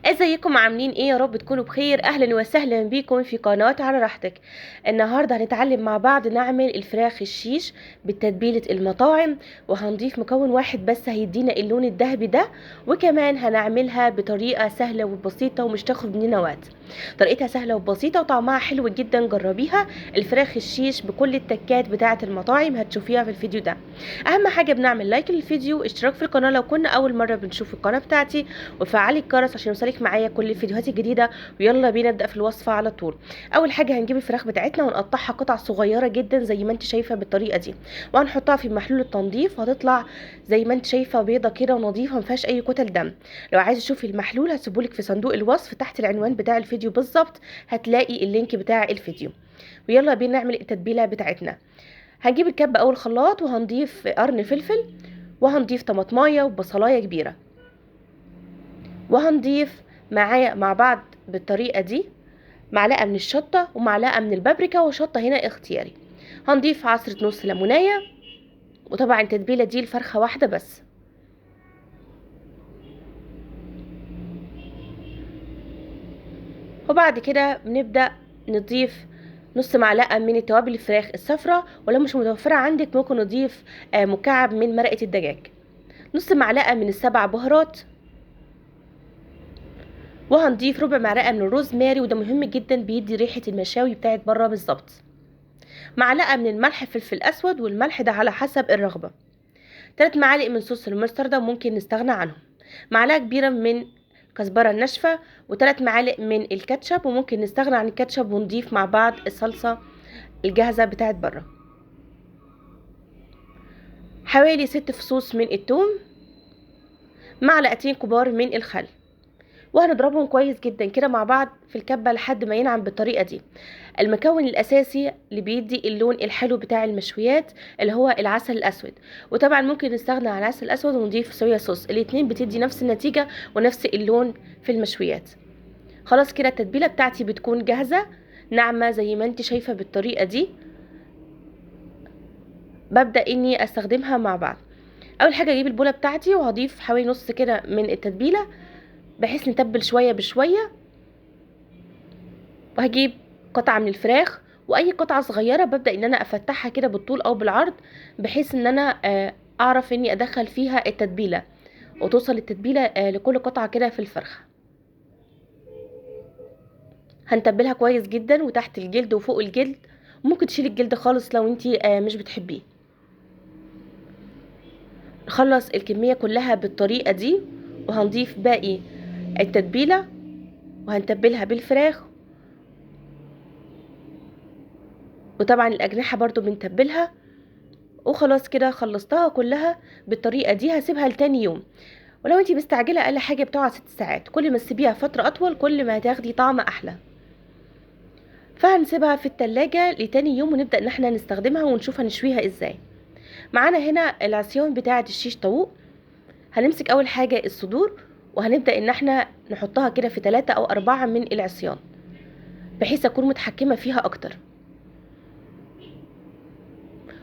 ازيكم عاملين ايه؟ يا رب تكونوا بخير. اهلا وسهلا بيكم في قناة على راحتك. النهاردة هنتعلم مع بعض نعمل الفراخ الشيش بتتبيلة المطاعم، وهنضيف مكون واحد بس هيدينا اللون الذهبي ده، وكمان هنعملها بطريقة سهلة وبسيطة ومش تاخد مننا وقت. طريقتها سهلة وبسيطة وطعمها حلو جدا، جربيها. الفراخ الشيش بكل التكات بتاعة المطاعم هتشوفيها في الفيديو ده. اهم حاجة بنعمل لايك للفيديو، اشتراك في القناة لو كنا اول مرة بنشوف القناة بتاعتي، وفعلي الجرس عشان يوصلك معايا كل الفيديوهات الجديده. ويلا بينا نبدا في الوصفه على طول. اول حاجه هنجيب الفراخ بتاعتنا ونقطعها قطع صغيره جدا زي ما انت شايفه بالطريقه دي، وهنحطها في محلول التنظيف، وهتطلع زي ما انت شايفه بيضه كده ونظيفه ما فيهاش اي كتل دم. لو عايزه تشوفي المحلول هسيبهولك في صندوق الوصف تحت العنوان بتاع الفيديو بالظبط، هتلاقي اللينك بتاع الفيديو. ويلا بينا نعمل التتبيله بتاعتنا. هنجيب الكبه او الخلاط، وهنضيف قرن فلفل، وهنضيف طماطمايه وبصلايه كبيره، وهنضيف معايا مع بعض بالطريقة دي معلقة من الشطة ومعلقة من البابريكا، وشطة هنا اختياري. هنضيف عصرة نص ليمونية، وطبعا التتبيلة دي الفرخة واحدة بس. وبعد كده بنبدأ نضيف نص معلقة من التوابل الفراخ الصفراء، ولو مش متوفرة عندك ممكن نضيف مكعب من مرقة الدجاج، نص معلقة من السبع بهارات، وهنضيف ربع معلقة من الروزماري، وده مهم جدا بيدي ريحة المشاوي بتاعت بره بالظبط. معلقة من الملح فلفل أسود، والملح ده على حسب الرغبة. 3 معالق من صوص المستردة ممكن نستغنى عنهم. معلقة كبيرة من كزبرة الناشفة، و3 معالق من الكاتشب، وممكن نستغنى عن الكاتشب ونضيف مع بعض الصلصة الجاهزة بتاعت بره. حوالي 6 فصوص من الثوم، معلقتين كبار من الخل، وهنضربهم كويس جدا كده مع بعض في الكبة لحد ما ينعم بالطريقة دي. المكون الأساسي اللي بيدي اللون الحلو بتاع المشويات اللي هو العسل الأسود، وطبعا ممكن نستغنى عن العسل الأسود ونضيف صويا صوص، الاتنين بتدي نفس النتيجة ونفس اللون في المشويات. خلاص كده التتبيلة بتاعتي بتكون جاهزة ناعمة زي ما انت شايفة بالطريقة دي. ببدأ اني استخدمها مع بعض. اول حاجة اجيب البولة بتاعتي وهضيف حوالي نص كده من التتبيلة بحيث نتبل شوية بشوية، وهجيب قطعة من الفراخ واي قطعة صغيرة ببدأ ان انا افتحها كده بالطول او بالعرض، بحيث ان انا اعرف اني ادخل فيها التتبيلة وتوصل التتبيلة لكل قطعة كده في الفرخة. هنتبلها كويس جدا وتحت الجلد وفوق الجلد، ممكن تشيل الجلد خالص لو انتي مش بتحبيه. نخلص الكمية كلها بالطريقة دي، وهنضيف باقي التتبيلة وهنتبلها بالفراخ، وطبعا الأجنحة برضو بنتبلها. وخلاص كده خلصتها كلها بالطريقة دي. هسيبها لتاني يوم، ولو انتي مستعجلة اقل حاجة بتقعد 6 ساعات، كل ما تسيبيها فترة اطول كل ما هتاخدي طعم احلى. فهنسيبها في التلاجة لتاني يوم ونبدأ ان احنا نستخدمها ونشوف هنشويها ازاي. معانا هنا العصيان بتاعة الشيش طاووق. هنمسك اول حاجة الصدور، وهنبدأ ان احنا نحطها كده في 3 أو 4 من العصيان بحيث اكون متحكمة فيها اكتر.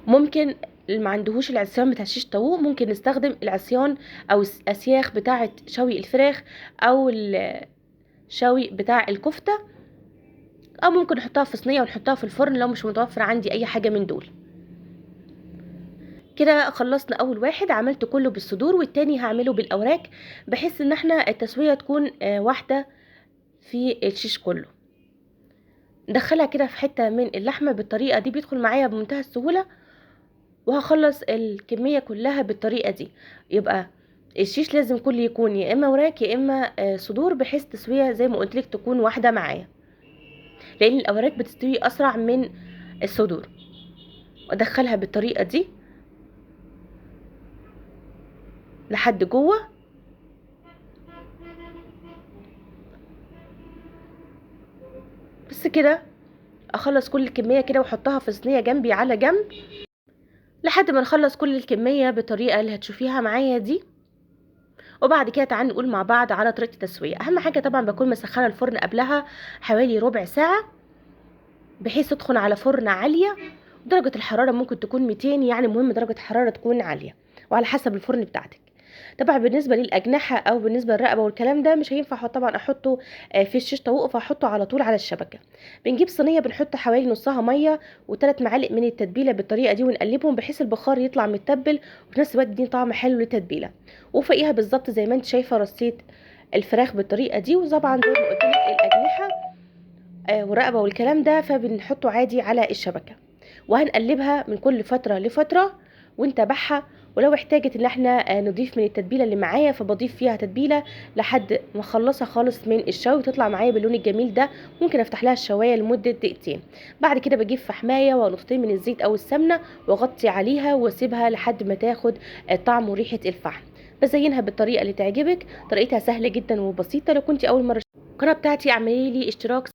ممكن اللي ما عندهوش العصيان بتاع الشيش طاووق ممكن نستخدم العصيان او الاسياخ بتاعة شوي الفراخ او الشوي بتاع الكفتة، او ممكن نحطها في صينية ونحطها في الفرن لو مش متوفر عندي اي حاجة من دول. كده خلصنا اول واحد، عملت كله بالصدور والتاني هعمله بالاوراق، بحيث ان احنا التسوية تكون واحدة في الشيش كله. ندخلها كده في حتة من اللحمة بالطريقة دي بيدخل معايا بمنتهى السهولة، وهخلص الكمية كلها بالطريقة دي. يبقى الشيش لازم كله يكون يا اما وراك يا اما صدور، بحيث تسوية زي ما قلت لك تكون واحدة معايا، لان الاوراق بتستوي اسرع من الصدور. وادخلها بالطريقة دي لحد جوه. بس كده اخلص كل الكمية كده واحطها في صينية جنبي على جنب لحد ما نخلص كل الكمية بالطريقة اللي هتشوفيها معايا دي. وبعد كده تعالوا نقول مع بعض على طريقة التسوية. اهم حاجة طبعا بكون مسخنة الفرن قبلها حوالي ربع ساعة بحيث تدخل على فرن عالية. درجة الحرارة ممكن تكون 200، يعني مهم درجة الحرارة تكون عالية وعلى حسب الفرن بتاعتك. طبعا بالنسبه للاجنحه او بالنسبه للرقبه والكلام ده مش هينفع طبعا احطه في الشيش طاووق، فهحطه على طول على الشبكه. بنجيب صينيه بنحط حوالي نصها ميه و3 معالق من التتبيله بالطريقه دي، ونقلبهم بحيث البخار يطلع متبل وفي نفس الوقت يديني طعم حلو للتتبيله. وفوقيها بالظبط زي ما انت شايفه رصيت الفراخ بالطريقه دي. وطبعا زي ما قلت لك الاجنحه والرقبه والكلام ده فبنحطه عادي على الشبكه، وهنقلبها من كل فتره لفتره ونتابعها. ولو احتاجت ان احنا نضيف من التتبيله اللي معايا فبضيف فيها تتبيله لحد ما اخلصها خالص من الشوي تطلع معايا باللون الجميل ده. ممكن افتح لها الشوايه لمده دقيقتين. بعد كده بجيب فحمايه ونقطتين من الزيت او السمنه واغطي عليها واسيبها لحد ما تاخد طعم وريحه الفحم. بزينها بالطريقه اللي تعجبك. طريقتها سهله جدا وبسيطه. لو كنت اول مره القناه بتاعتي اعملي لي اشتراك